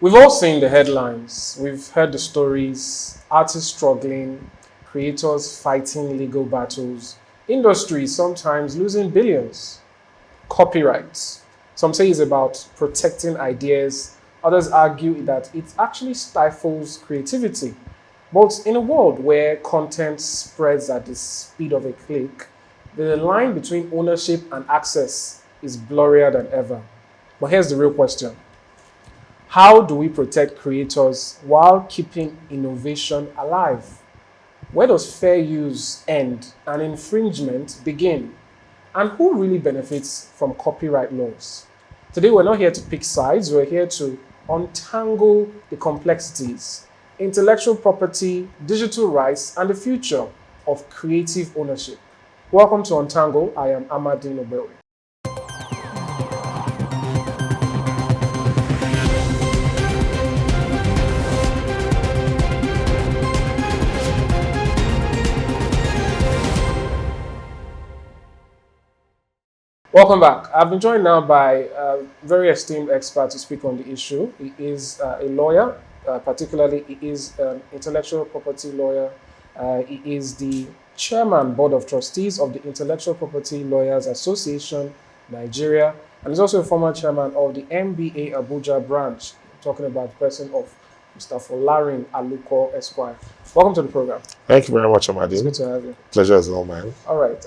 We've all seen the headlines, we've heard the stories, artists struggling, creators fighting legal battles, industries sometimes losing billions. Copyrights. Some say it's about protecting ideas, others argue that it actually stifles creativity. But in a world where content spreads at the speed of a click, the line between ownership and access is blurrier than ever. But here's the real question: how do we protect creators while keeping innovation alive? Where does fair use end and infringement begin? And who really benefits from copyright laws? Today, we're not here to pick sides, we're here to untangle the complexities, intellectual property, digital rights, and the future of creative ownership. Welcome to Untangle. I am Amadine Obewe. Welcome back. I've been joined now by a very esteemed expert to speak on the issue. He is a lawyer, particularly he is an intellectual property lawyer. He is the chairman, board of trustees of the Intellectual Property Lawyers Association, Nigeria, and he's also a former chairman of the MBA Abuja branch. I'm talking about the person of Mr. Folarin Aluko Esquire. Welcome to the program. Thank you very much, It's Amadine. good to have you. Pleasure is all mine. All right.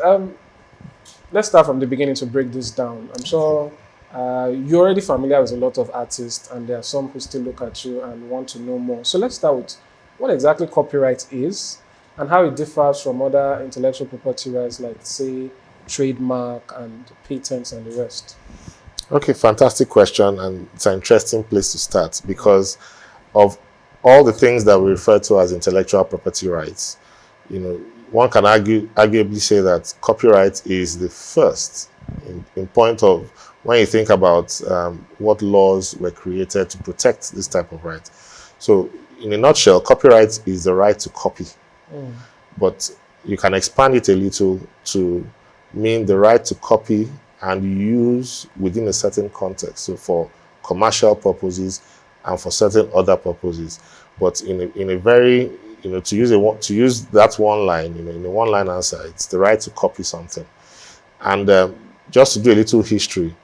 Let's start from the beginning to break this down. I'm sure you're already familiar with a lot of artists, and there are some who still look at you and want to know more. So let's start with what exactly copyright is and how it differs from other intellectual property rights like, say, trademark and patents and the rest. Okay, fantastic question, and it's an interesting place to start because of all the things that we refer to as intellectual property rights. One can arguably say that copyright is the first in point of when you think about what laws were created to protect this type of right. So in a nutshell, copyright is the right to copy, but you can expand it a little to mean the right to copy and use within a certain context. So for commercial purposes and for certain other purposes, but in a very to use that one line, in a one-line answer, it's the right to copy something. And just to do a little history,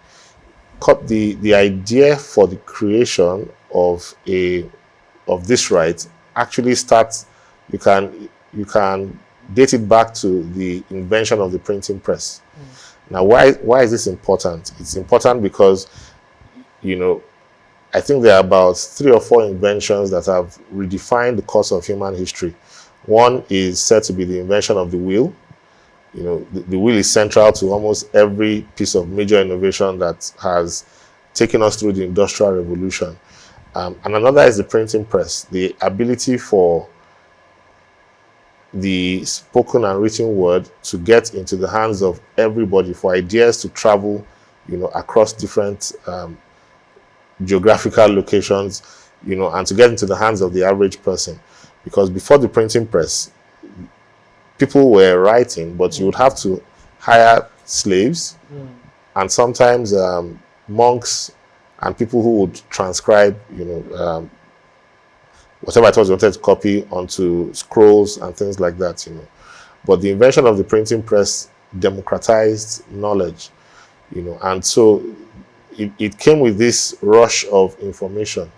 the idea for the creation of this right actually starts. You can date it back to the invention of the printing press. Now, why is this important? It's important because I think there are about 3 or 4 inventions that have redefined the course of human history. One is said to be the invention of the wheel. The wheel is central to almost every piece of major innovation that has taken us through the Industrial Revolution. And another is the printing press, the ability for the spoken and written word to get into the hands of everybody, for ideas to travel, across different geographical locations, and to get into the hands of the average person. Because before the printing press, people were writing, but you would have to hire slaves and sometimes monks and people who would transcribe, whatever it was you wanted to copy onto scrolls and things like that, But the invention of the printing press democratized knowledge, and so it came with this rush of information.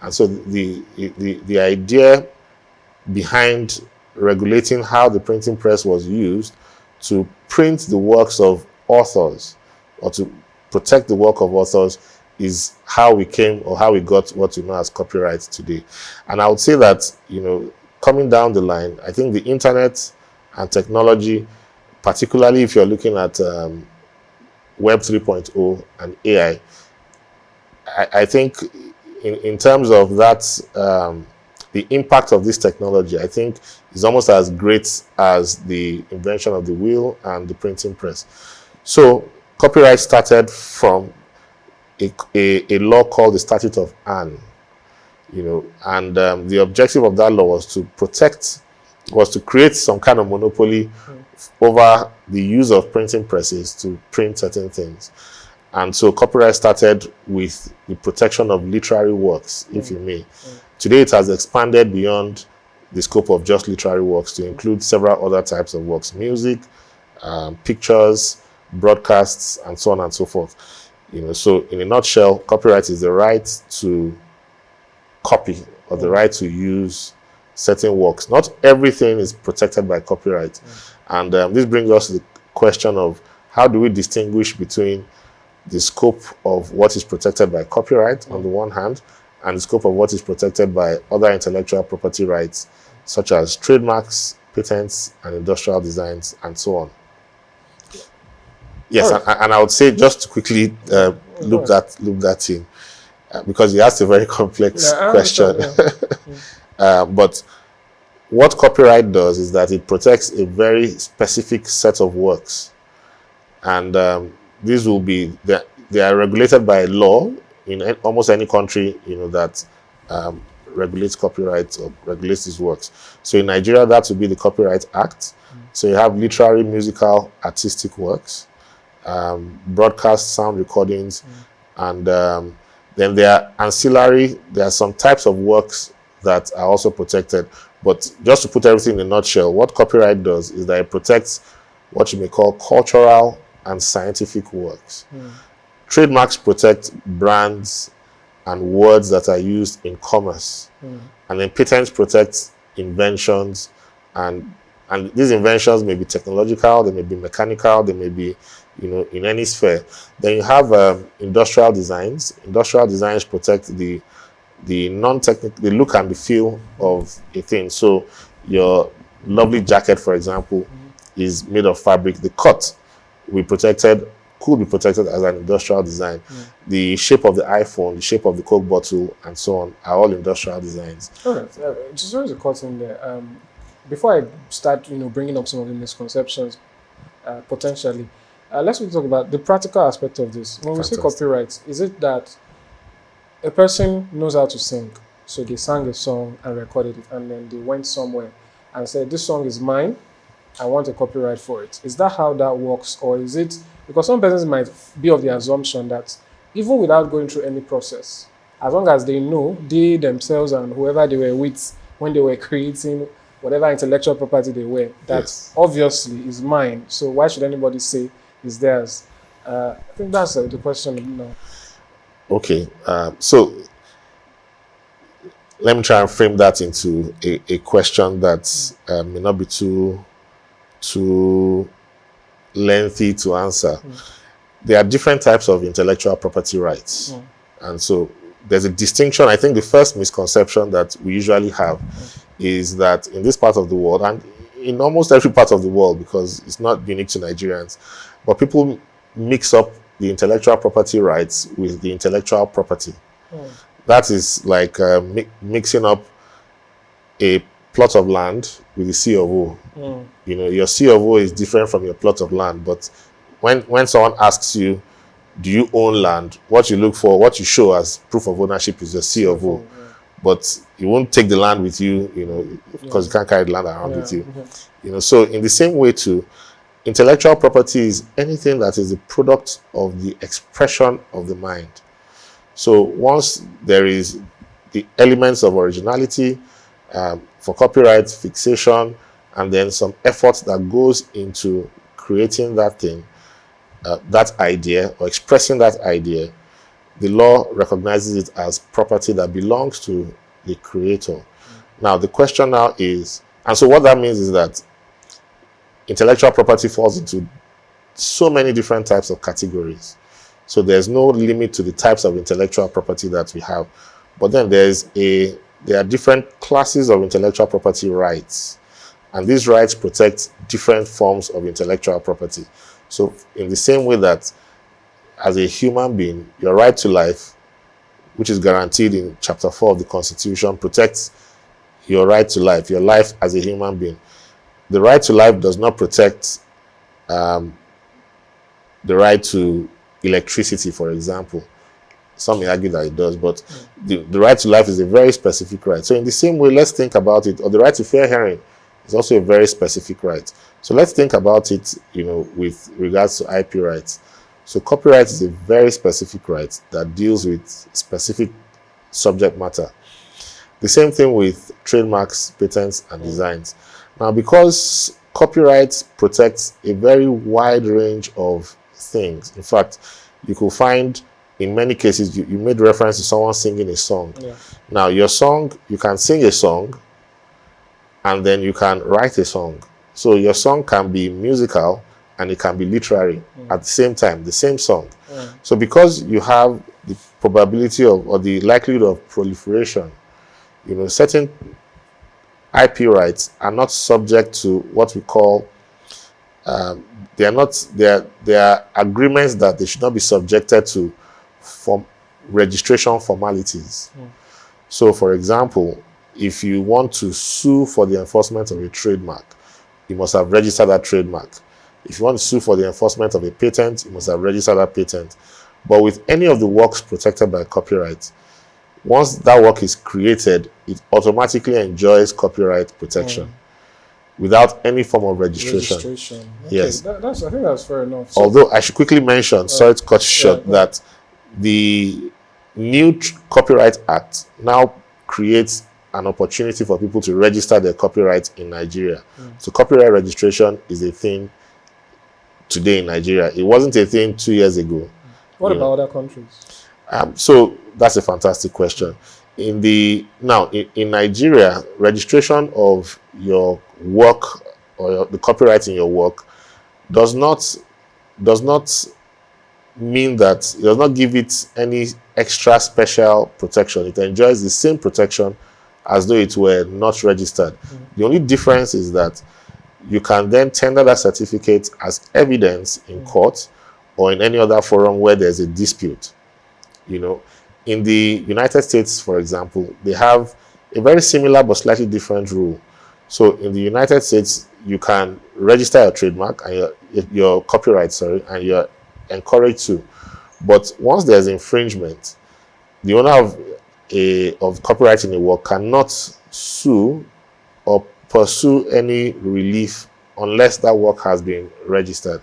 And so the idea behind regulating how the printing press was used to print the works of authors or to protect the work of authors is how we got what we know as copyright today. And I would say that, coming down the line, I think the internet and technology, particularly if you're looking at Web 3.0 and AI, I think in terms of that, the impact of this technology, I think, is almost as great as the invention of the wheel and the printing press. So copyright started from a law called the Statute of Anne, and the objective of that law was to create some kind of monopoly over the use of printing presses to print certain things. And so copyright started with the protection of literary works, if you may. Today it has expanded beyond the scope of just literary works to include several other types of works: music, pictures, broadcasts, and so on and so forth. So in a nutshell, copyright is the right to copy or the right to use certain works. Not everything is protected by copyright. And this brings us to the question of how do we distinguish between the scope of what is protected by copyright on the one hand, and the scope of what is protected by other intellectual property rights, such as trademarks, patents, and industrial designs, and so on. Yes, and I would say, just to quickly loop that in, because you asked a very complex question. But what copyright does is that it protects a very specific set of works, and these will be they are regulated by law in almost any country that regulates copyright or regulates these works. So in Nigeria, that would be the Copyright Act. So you have literary, musical, artistic works, broadcast sound recordings, and then there are ancillary. There are some types of works that are also protected. But just to put everything in a nutshell, what copyright does is that it protects what you may call cultural and scientific works. Trademarks protect brands and words that are used in commerce. And then patents protect inventions, and these inventions may be technological, they may be mechanical, they may be in any sphere. Then you have industrial designs. Industrial designs protect the non-technical, the look and the feel of a thing. So your lovely jacket, for example, is made of fabric. The cut could be protected as an industrial design. The shape of the iPhone, the shape of the Coke bottle, and so on are all industrial designs. All right. Just there is a cut in there. Before I start, bringing up some of the misconceptions, potentially, let's talk about the practical aspect of this. When we say copyright, is it that a person knows how to sing, so they sang a song and recorded it, and then they went somewhere and said, "This song is mine, I want a copyright for it"? Is that how that works, or is it because some persons might be of the assumption that even without going through any process, as long as they know they themselves and whoever they were with when they were creating whatever intellectual property they were, that obviously is mine, so why should anybody say it's theirs? I think that's the question now. Okay, so let me try and frame that into a question that may not be too lengthy to answer. There are different types of intellectual property rights, and so there's a distinction. I think the first misconception that we usually have is that in this part of the world, and in almost every part of the world, because it's not unique to Nigerians, but people mix up the intellectual property rights with the intellectual property. That is like mixing up a plot of land with a C of O. Your C of O is different from your plot of land, but when someone asks you, do you own land, what you look for, what you show as proof of ownership is your C of O. But you won't take the land with you, because you can't carry the land around with you. So in the same way too, intellectual property is anything that is the product of the expression of the mind. So once there is the elements of originality, for copyright, fixation, and then some effort that goes into creating that thing, that idea, or expressing that idea, the law recognizes it as property that belongs to the creator. Now, the question now is, and so what that means is that intellectual property falls into so many different types of categories. So there's no limit to the types of intellectual property that we have. But then there are different classes of intellectual property rights. And these rights protect different forms of intellectual property. So in the same way that as a human being, your right to life, which is guaranteed in Chapter 4 of the Constitution, protects your right to life, your life as a human being. The right to life does not protect the right to electricity, for example. Some may argue that it does, but the right to life is a very specific right. So in the same way, let's think about it, or the right to fair hearing is also a very specific right. So let's think about it, with regards to IP rights. So copyright is a very specific right that deals with specific subject matter. The same thing with trademarks, patents, and designs. Now, because copyright protects a very wide range of things, in fact, you could find in many cases, you made reference to someone singing a song. Yeah. Now, your song, you can sing a song and then you can write a song. So your song can be musical and it can be literary at the same time, the same song. So because you have the probability of, or the likelihood of proliferation, certain IP rights are not subject to what we call, they are agreements that they should not be subjected to registration formalities. So, for example, if you want to sue for the enforcement of a trademark, you must have registered that trademark. If you want to sue for the enforcement of a patent, you must have registered that patent. But with any of the works protected by copyright, once that work is created, it automatically enjoys copyright protection without any form of registration. Okay, yes. I think that's fair enough. So, although I should quickly mention, sorry to cut you short, that the new Copyright Act now creates an opportunity for people to register their copyright in Nigeria. So copyright registration is a thing today in Nigeria. It wasn't a thing 2 years ago. What about other countries? So that's a fantastic question. In Nigeria, registration of your work or the copyright in your work does not mean that it does not give it any extra special protection. It enjoys the same protection as though it were not registered. The only difference is that you can then tender that certificate as evidence in court or in any other forum where there's a dispute. In the United States, for example, they have a very similar but slightly different rule. So in the United States, you can register your trademark and your copyright, and you're encouraged to. But once there's infringement, the owner of copyright in a work cannot sue or pursue any relief unless that work has been registered.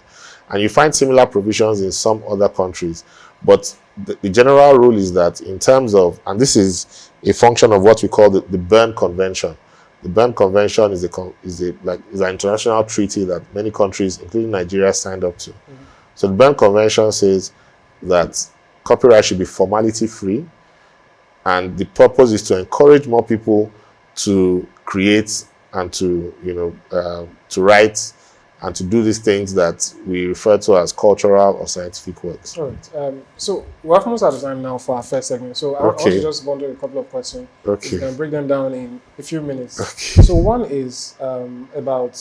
And you find similar provisions in some other countries. But the general rule is that in terms of, and this is a function of what we call the Berne Convention. The Berne Convention is an international treaty that many countries, including Nigeria, signed up to. So the Berne Convention says that copyright should be formality free, and the purpose is to encourage more people to create and to write and to do these things that we refer to as cultural or scientific works. All right. So we're almost out of time now for our first segment. So I want to just wonder a couple of questions. Okay. We can break them down in a few minutes. Okay. So one is about,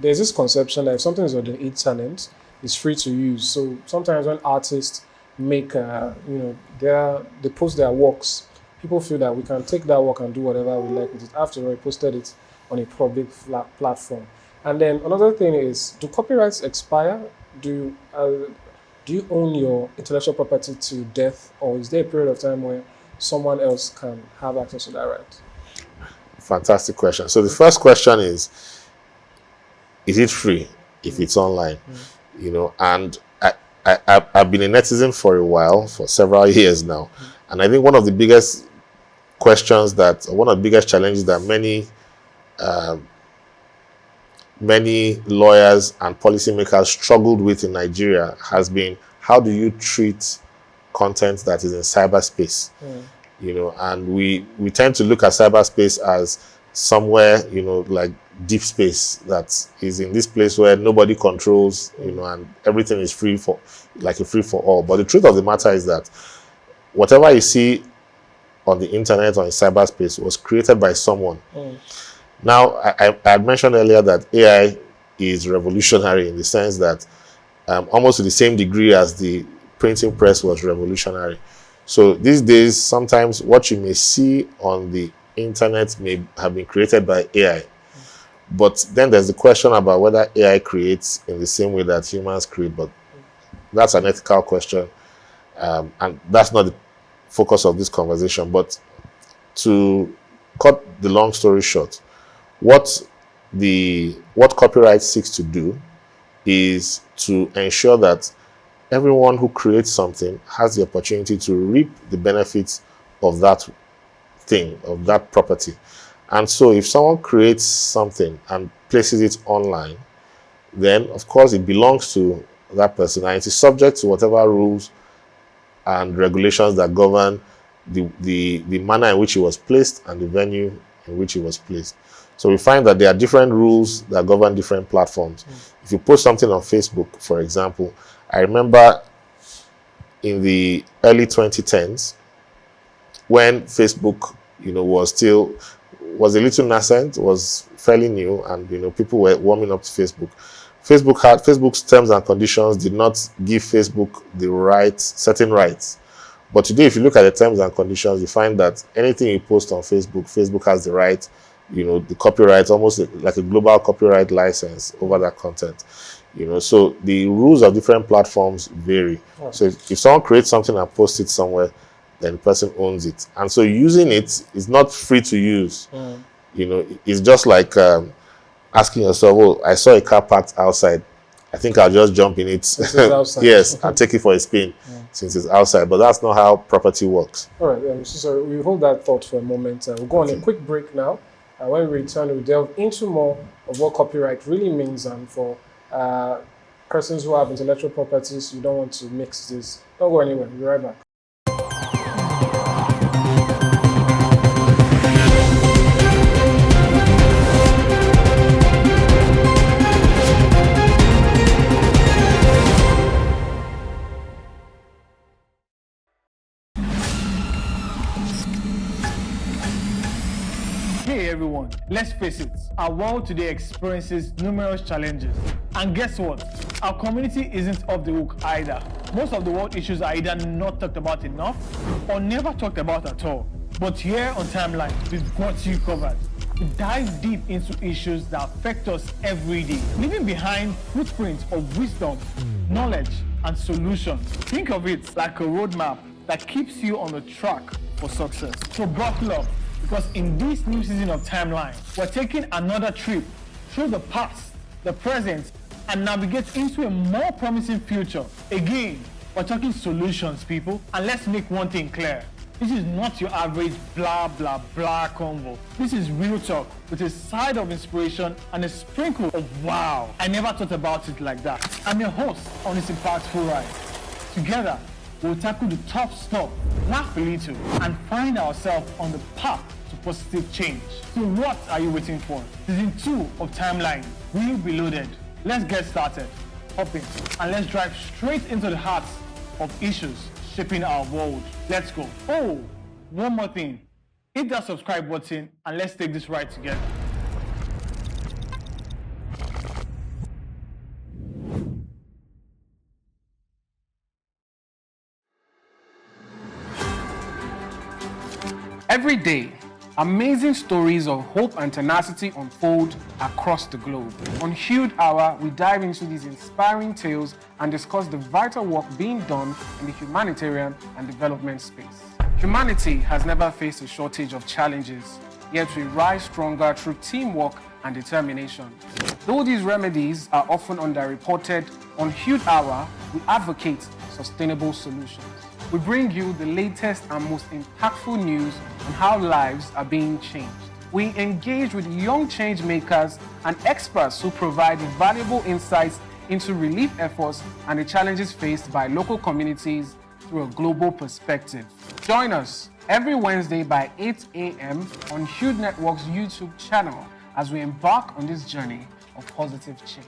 there's this conception that if something is on the internet, it's free to use. So sometimes when artists make, they post their works, people feel that we can take that work and do whatever we like with it. After all, I posted it on a public platform. And then another thing is, do copyrights expire? Do you own your intellectual property to death, or is there a period of time where someone else can have access to that right? Fantastic question. So the first question is it free if it's online? And I've been a netizen for a while, for several years now. And I think one of the biggest challenges that many lawyers and policymakers struggled with in Nigeria has been, how do you treat content that is in cyberspace? And we tend to look at cyberspace as somewhere, like deep space that is in this place where nobody controls, and everything is free for all. But the truth of the matter is that whatever you see on the internet or in cyberspace was created by someone. Now, I had mentioned earlier that AI is revolutionary in the sense that almost to the same degree as the printing press was revolutionary. So these days, sometimes what you may see on the internet may have been created by AI. But then there's the question about whether AI creates in the same way that humans create. But that's an ethical question. And that's not the focus of this conversation. But to cut the long story short, what copyright seeks to do is to ensure that everyone who creates something has the opportunity to reap the benefits of that thing, of that property. And so if someone creates something and places it online, then of course it belongs to that person and it is subject to whatever rules and regulations that govern the manner in which it was placed and the venue in which it was placed. So we find that there are different rules that govern different platforms. If you post something on Facebook, for example, I remember in the early 2010s when Facebook, was a little nascent, was fairly new, and people were warming up to Facebook. Facebook's terms and conditions did not give Facebook certain rights. But today, if you look at the terms and conditions, you find that anything you post on Facebook, Facebook has the right, the copyright, almost like a global copyright license over that content. So the rules of different platforms vary. So if someone creates something and posts it somewhere, then the person owns it. And so using it is not free to use. It's just like asking yourself, oh, I saw a car parked outside. I think I'll just jump in it. Yes, I'll take it for a spin since it's outside. But that's not how property works. All right, so we hold that thought for a moment. We'll go on a quick break now. When we return, we'll delve into more of what copyright really means, and for persons who have intellectual properties, you don't want to mix this. Don't go anywhere. We'll be right back. Hey everyone, let's face it, our world today experiences numerous challenges. And guess what? Our community isn't off the hook either. Most of the world issues are either not talked about enough or never talked about at all. But here on Timeline, we've got you covered. We dive deep into issues that affect us every day, leaving behind footprints of wisdom, knowledge, and solutions. Think of it like a roadmap that keeps you on the track for success. So buckle up, because in this new season of Timeline, we're taking another trip through the past, the present, and navigate into a more promising future. Again, we're talking solutions, people. And let's make one thing clear. This is not your average blah, blah, blah convo. This is real talk with a side of inspiration and a sprinkle of wow. I never thought about it like that. I'm your host on this impactful ride. Together, we'll tackle the tough stuff, laugh a little, and find ourselves on the path to positive change. So what are you waiting for? Season 2 of Timeline will be loaded. Let's get started. Hop in, and let's drive straight into the heart of issues shaping our world. Let's go. Oh, one more thing. Hit that subscribe button and let's take this ride together. Every day, amazing stories of hope and tenacity unfold across the globe. On Hued Hour, we dive into these inspiring tales and discuss the vital work being done in the humanitarian and development space. Humanity has never faced a shortage of challenges, yet we rise stronger through teamwork and determination. Though these remedies are often underreported, on Hued Hour, we advocate sustainable solutions. We bring you the latest and most impactful news on how lives are being changed. We engage with young change makers and experts who provide valuable insights into relief efforts and the challenges faced by local communities through a global perspective. Join us every Wednesday by 8 a.m. on Hued Network's YouTube channel as we embark on this journey of positive change.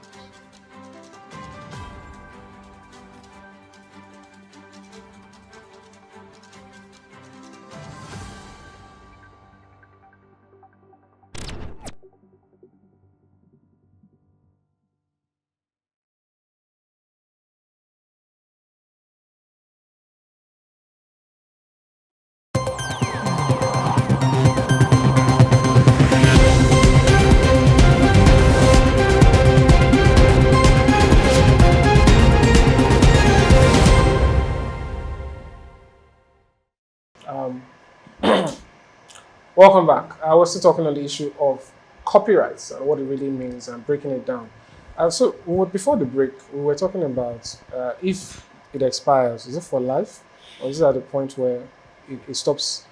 Welcome back. I was still talking on the issue of copyrights and what it really means and breaking it down. Before the break, we were talking about if it expires? Is it for life, or is it at the point where it stops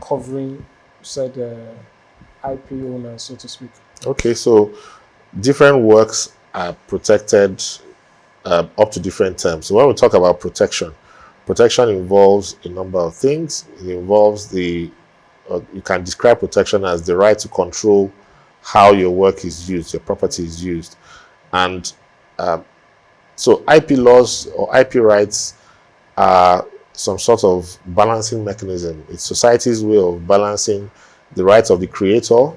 covering said IP owners, so to speak? Okay, so different works are protected up to different terms. So when we talk about protection, protection involves a number of things. It involves you can describe protection as the right to control how your work is used, your property is used. And so IP laws or IP rights are some sort of balancing mechanism. It's society's way of balancing the rights of the creator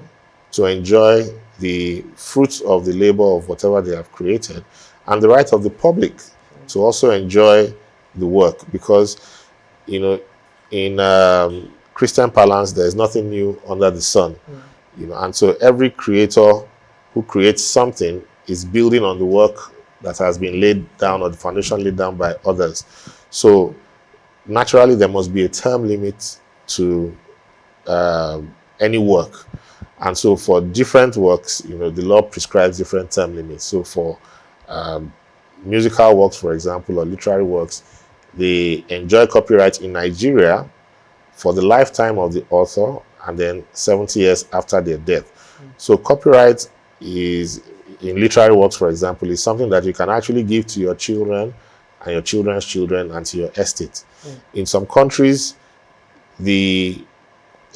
to enjoy the fruits of the labor of whatever they have created, and the right of the public to also enjoy the work. Because, in Christian parlance, there is nothing new under the sun. And so every creator who creates something is building on the work that has been laid down, or the foundation laid down by others. So naturally, there must be a term limit to any work. And so for different works, the law prescribes different term limits. So for musical works, for example, or literary works, they enjoy copyright in Nigeria for the lifetime of the author and then 70 years after their death. So copyright is, in literary works, for example, is something that you can actually give to your children and your children's children and to your estate. In some countries,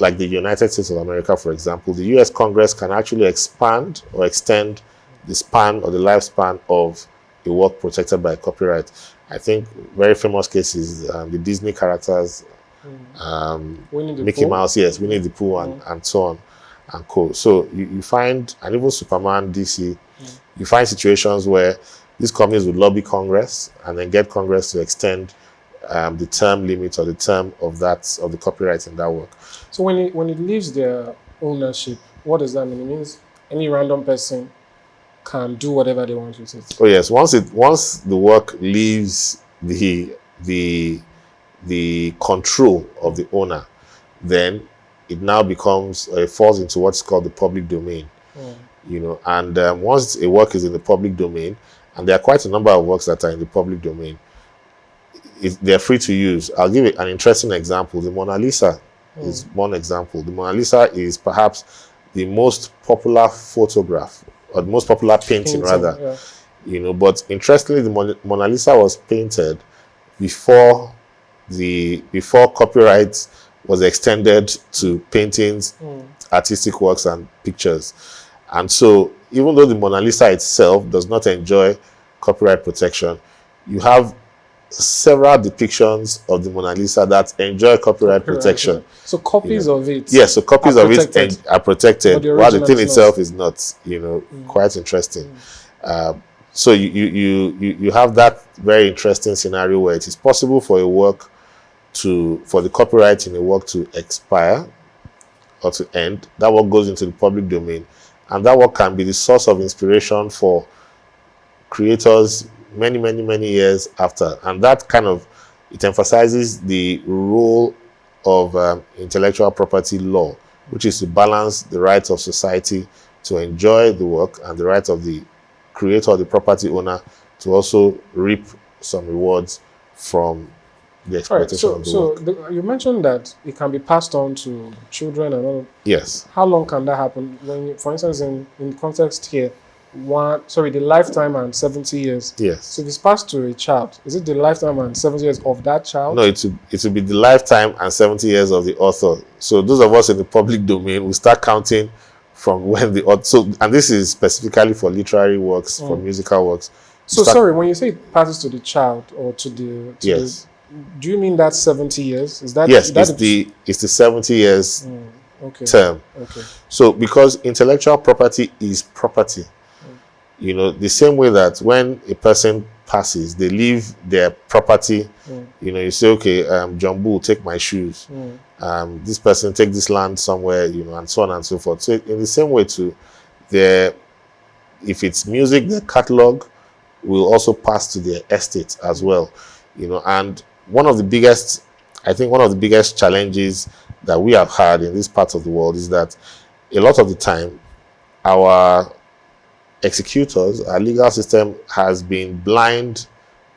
like the United States of America, for example, the US Congress can actually expand or extend the span or the lifespan of a work protected by copyright. I think very famous cases, the Disney characters, Mickey Pooh. Mouse, yes, Winnie the Pooh, and so on and co. So you find, and even Superman, DC, you find situations where these companies would lobby Congress and then get Congress to extend the term limit or the term of the copyright in that work. So when it leaves their ownership, what does that mean? It means any random person can do whatever they want with it. Oh yes, once the work leaves the control of the owner, then it now falls into what's called the public domain. And once a work is in the public domain, and there are quite a number of works that are in the public domain, they're free to use. I'll give you an interesting example. The Mona Lisa is one example. The Mona Lisa is perhaps the most popular photograph, or the most popular painting rather. Yeah. But interestingly, the Mona Lisa was painted before copyright was extended to paintings, artistic works, and pictures. And so, even though the Mona Lisa itself does not enjoy copyright protection, you have several depictions of the Mona Lisa that enjoy copyright protection. Yeah. So copies of it. Yes, so copies of it are protected, while the thing is itself is not. Quite interesting. So you have that very interesting scenario where it is possible for for the copyright in a work to expire or to end. That work goes into the public domain, and that work can be the source of inspiration for creators many years after. And that it emphasizes the role of intellectual property law, which is to balance the rights of society to enjoy the work and the rights of the creator or the property owner to also reap some rewards from the exploitation of the work. You mentioned that it can be passed on to children and all. Yes. How long can that happen? For instance, in context here, the lifetime and 70 years. Yes. So if it's passed to a child, is it the lifetime and 70 years of that child? No, it will be the lifetime and 70 years of the author. So those of us in the public domain will start counting from when the author. So, and this is specifically for literary works, for musical works. So sorry, when you say it passes to the child or to the yes. Do you mean that's 70 years? Is that yes? It's the 70 years term. Okay. So because intellectual property is property, the same way that when a person passes, they leave their property. You say, okay, John Bull, take my shoes. This person take this land somewhere, and so on and so forth. So in the same way too, if it's music, their catalog will also pass to their estate as well. And one of the biggest challenges that we have had in this part of the world is that a lot of the time our executors, our legal system has been blind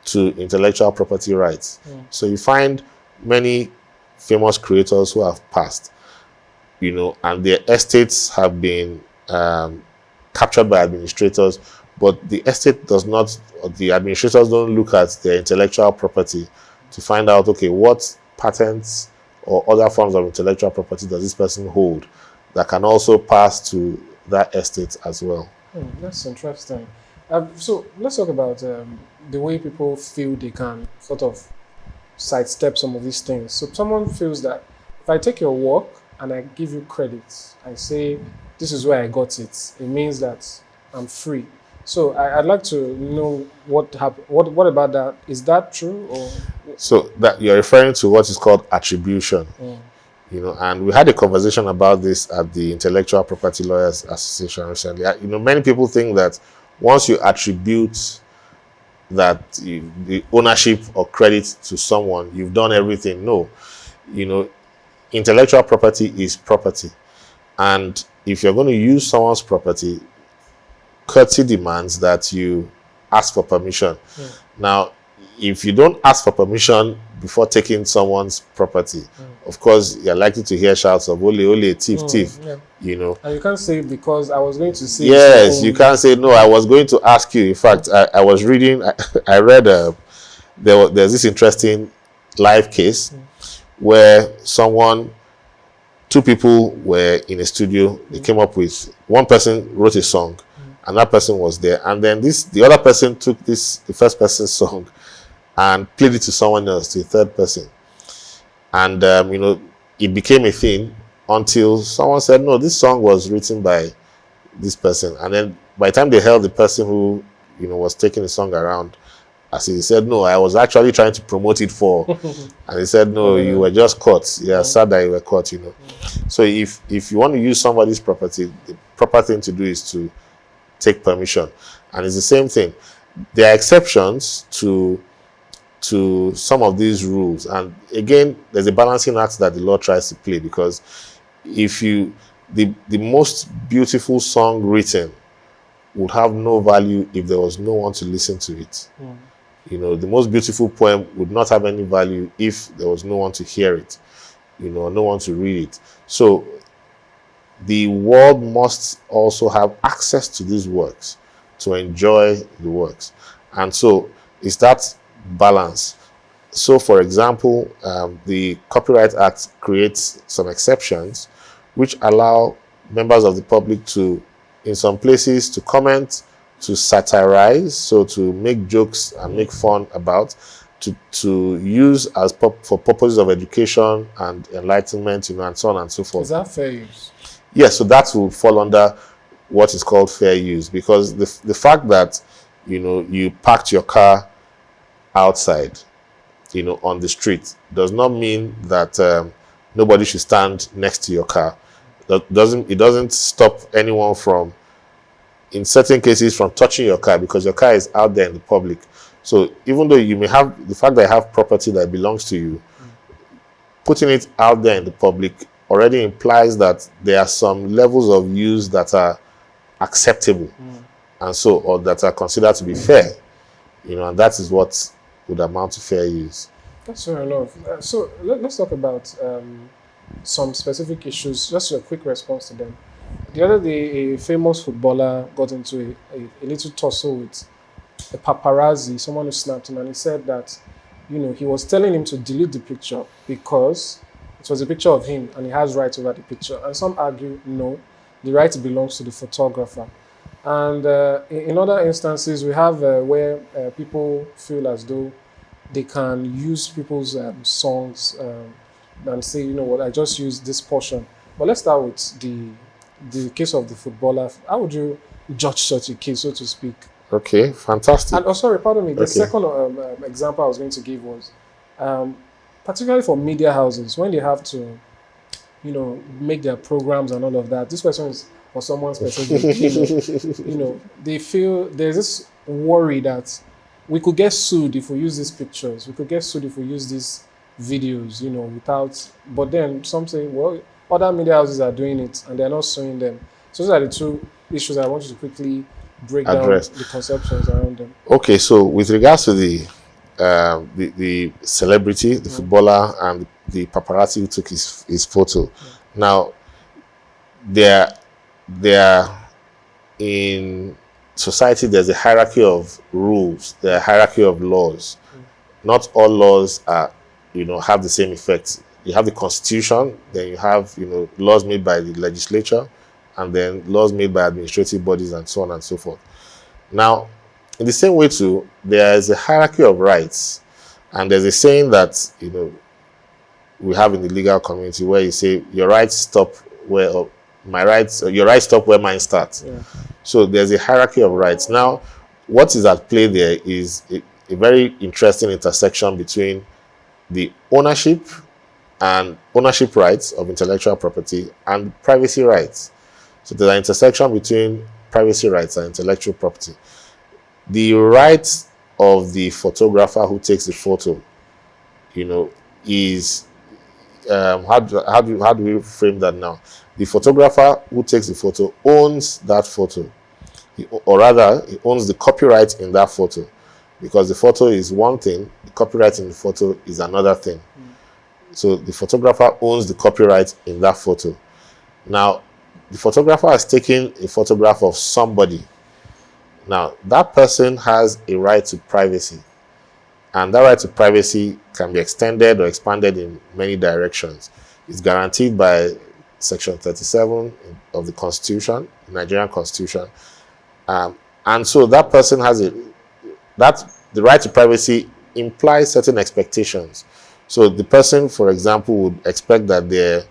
to intellectual property rights. So you find many famous creators who have passed, and their estates have been captured by administrators, but the estate does not, or the administrators don't look at their intellectual property to find out, okay, what patents or other forms of intellectual property does this person hold that can also pass to that estate as well. That's interesting. So let's talk about the way people feel they can sort of sidestep some of these things. So someone feels that if I take your work and I give you credit, I say this is where I got it. It means that I'm free. So I'd like to know what happened. What about that? Is that true? Or So that you're referring to what is called attribution. And we had a conversation about this at the Intellectual Property Lawyers Association recently. Many people think that once you attribute the ownership or credit to someone, you've done everything. No, intellectual property is property, and if you're going to use someone's property, courtesy demands that you ask for permission. Now, if you don't ask for permission before taking someone's property, of course, you're likely to hear shouts of "ole, ole, thief, thief." And you can't say because I was going to say. Yes, you can't say no. I was going to ask you. In fact, I was reading. I read. There's this interesting live case where two people were in a studio. They came up with, one person wrote a song, and that person was there. And then the other person took the first person's song and played it to someone else, to a third person. And, it became a thing until someone said, no, this song was written by this person. And then by the time they held the person who, was taking the song around, as he said, no, I was actually trying to promote it for, and he said, no, you were just caught. Yeah, sad that you were caught, So if you want to use somebody's property, the proper thing to do is to take permission. And it's the same thing. There are exceptions to some of these rules, and again, there's a balancing act that the law tries to play, because if the most beautiful song written would have no value if there was no one to listen to it. The most beautiful poem would not have any value if there was no one to hear it, no one to read it. So the world must also have access to these works to enjoy the works. And so it's that balance. So, for example, the Copyright Act creates some exceptions which allow members of the public to, in some places, to comment, to satirize, so to make jokes and make fun about, to use as for purposes of education and enlightenment, and so on and so forth. Is that fair use? Yes, so that will fall under what is called fair use, because the fact that you parked your car outside, on the street, does not mean that nobody should stand next to your car. It doesn't stop anyone from, in certain cases, from touching your car, because your car is out there in the public. So even though you may have the fact that you have property that belongs to you, putting it out there in the public already implies that there are some levels of use that are acceptable, and so, or that are considered to be fair, and that is what would amount to fair use. That's fair enough. So let's talk about some specific issues, just a quick response to them. The other day, a famous footballer got into a little tussle with a paparazzi, someone who snapped him, and he said that, he was telling him to delete the picture because it was a picture of him and he has rights over the picture. And some argue, no, the right belongs to the photographer. And in other instances, we have where people feel as though they can use people's songs and say, you know what, I just used this portion. But let's start with the case of the footballer. How would you judge such a case, so to speak? Okay, fantastic. And sorry, pardon me. The second example I was going to give was, particularly for media houses, when they have to, make their programs and all of that. This question is for someone specific. They feel there's this worry that we could get sued if we use these pictures. We could get sued if we use these videos, without. But then some say, well, other media houses are doing it and they're not suing them. So those are the two issues I want you to quickly break down the conceptions around them. Okay, so with regards to the the celebrity, the footballer, and the paparazzi who took his photo. Now, there in society, there's a hierarchy of rules, there's a hierarchy of laws. Not all laws are, have the same effect. You have the constitution, then you have, laws made by the legislature, and then laws made by administrative bodies, and so on and so forth. Now, in the same way too, there is a hierarchy of rights, and there's a saying that we have in the legal community where you say your rights stop where your rights stop where mine starts. Yeah. So there's a hierarchy of rights. Now, what is at play there is a very interesting intersection between the ownership rights of intellectual property and privacy rights. So there's an intersection between privacy rights and intellectual property. The rights of the photographer who takes the photo, is how do we frame that now? The photographer who takes the photo owns that photo, or rather, he owns the copyright in that photo, because the photo is one thing, the copyright in the photo is another thing. So the photographer owns the copyright in that photo. Now, the photographer has taken a photograph of somebody. Now, that person has a right to privacy, and that right to privacy can be extended or expanded in many directions. It's guaranteed by Section 37 of the Constitution, the Nigerian Constitution. And so that person has the right to privacy implies certain expectations. So the person, for example, would expect that their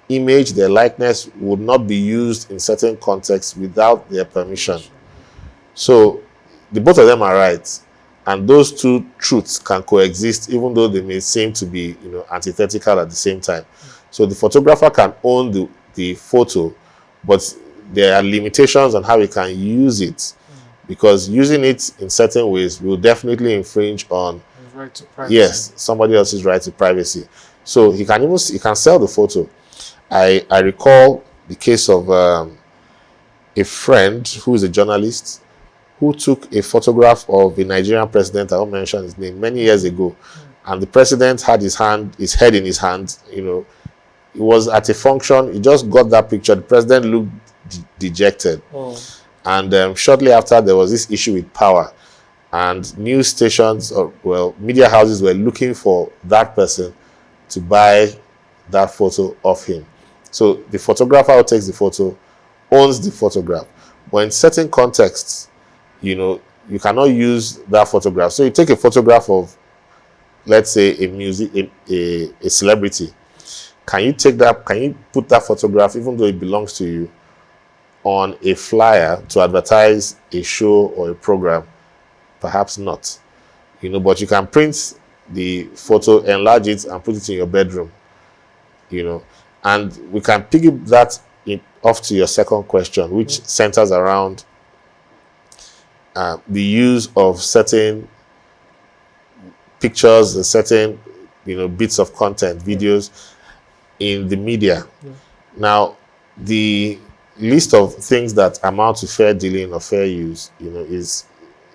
image, their likeness would not be used in certain contexts without their permission. So the both of them are right, and those two truths can coexist, even though they may seem to be, antithetical at the same time. So the photographer can own the photo, but there are limitations on how he can use it, because using it in certain ways will definitely infringe on Right to privacy. Yes, somebody else's right to privacy. So he can sell the photo. I recall the case of a friend who is a journalist who took a photograph of a Nigerian president, I won't mention his name, many years ago. And the president had his head in his hand. He was at a function. He just got that picture. The president looked dejected. And shortly after, there was this issue with power. And news stations, media houses were looking for that person to buy that photo of him. So the photographer who takes the photo owns the photograph. But in certain contexts, you cannot use that photograph. So you take a photograph of, let's say, a celebrity. Can you put that photograph, even though it belongs to you, on a flyer to advertise a show or a program? Perhaps not. But you can print the photo, enlarge it, and put it in your bedroom. And we can pick that off to your second question, which centers around the use of certain pictures and certain, bits of content, videos in the media. Now, the list of things that amount to fair dealing or fair use,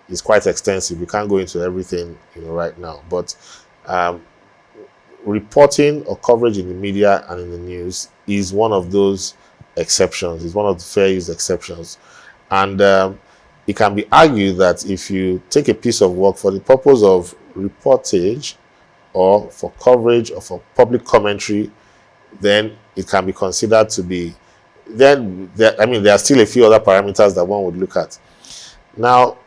is quite extensive. We can't go into everything, right now. But reporting or coverage in the media and in the news is one of those exceptions. It's one of the fair use exceptions. And it can be argued that if you take a piece of work for the purpose of reportage or for coverage or for public commentary, then it can be considered to be, there are still a few other parameters that one would look at. Now,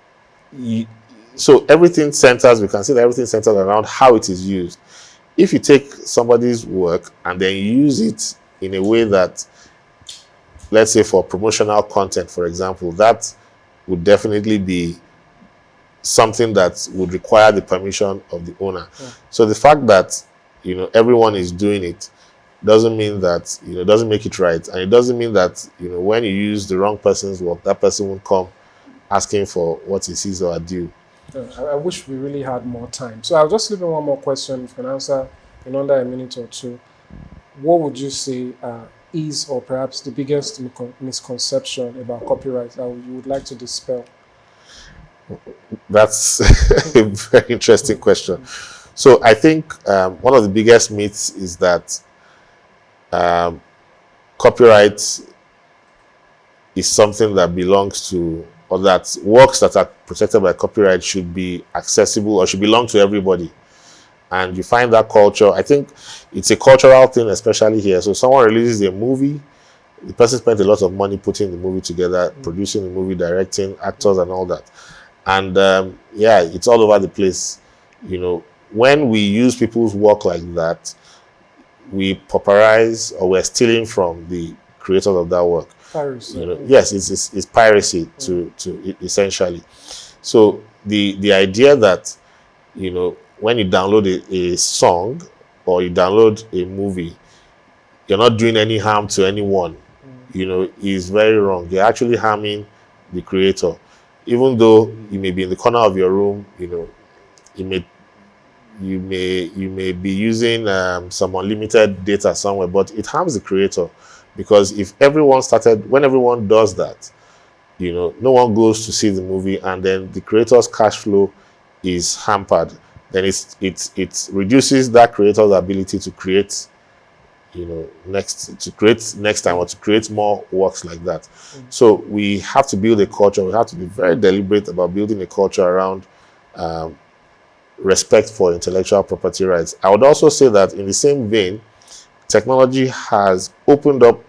so we consider everything centers around how it is used. If you take somebody's work and then use it in a way that, let's say for promotional content, for example, that would definitely be something that would require the permission of the owner. So the fact that, everyone is doing it doesn't mean that, doesn't make it right. And it doesn't mean that, when you use the wrong person's work, that person won't come asking for what is his or her due. I wish we really had more time. So I'll just leave in one more question. If you can answer in under a minute or two. What would you say is, or perhaps the biggest misconception about copyright that you would like to dispel? That's a very interesting question. So I think one of the biggest myths is that um, copyright is something that belongs to, or that works that are protected by copyright should be accessible or should belong to everybody. And you find that culture, I think it's a cultural thing, especially here. So someone releases a movie, the person spent a lot of money putting the movie together, producing the movie, directing, actors, and all that. And yeah, it's all over the place. You know, when we use people's work like that, we pauperize, or we're stealing from the creators of that work. Piracy. You know, yes, it's piracy to essentially. So the idea that, you know, when you download a song or you download a movie, you're not doing any harm to anyone, you know, is very wrong. You're actually harming the creator. Even though you may be in the corner of your room, you know, you may be using some unlimited data somewhere, but it harms the creator, because when everyone does that, you know, no one goes to see the movie, and then the creator's cash flow is hampered. Then it reduces that creator's ability to create, you know, next time, or to create more works like that. So we have to build a culture. We have to be very deliberate about building a culture around respect for intellectual property rights. I would also say that in the same vein, technology has opened up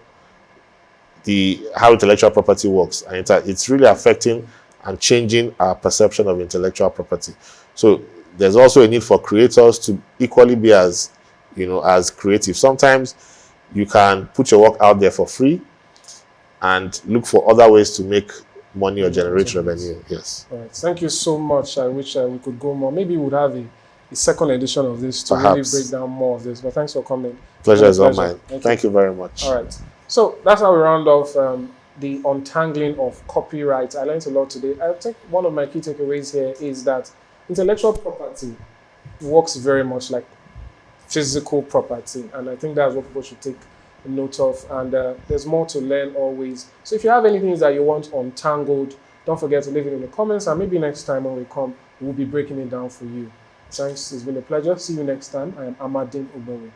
how intellectual property works, and it's really affecting and changing our perception of intellectual property. So there's also a need for creators to equally be as, you know, as creative. Sometimes you can put your work out there for free and look for other ways to make money or generate revenue. Yes. All right. Thank you so much. I wish we could go more. Maybe we would have a second edition of this to really break down more of this. But thanks for coming. Pleasure is all mine. Thank you very much. All right. So that's how we round off the untangling of copyright. I learned a lot today. I think one of my key takeaways here is that intellectual property works very much like physical property. And I think that's what people should take note of. And there's more to learn always. So if you have anything that you want untangled, don't forget to leave it in the comments. And maybe next time when we come, we'll be breaking it down for you. Thanks. It's been a pleasure. See you next time. I am Amadin Obewe.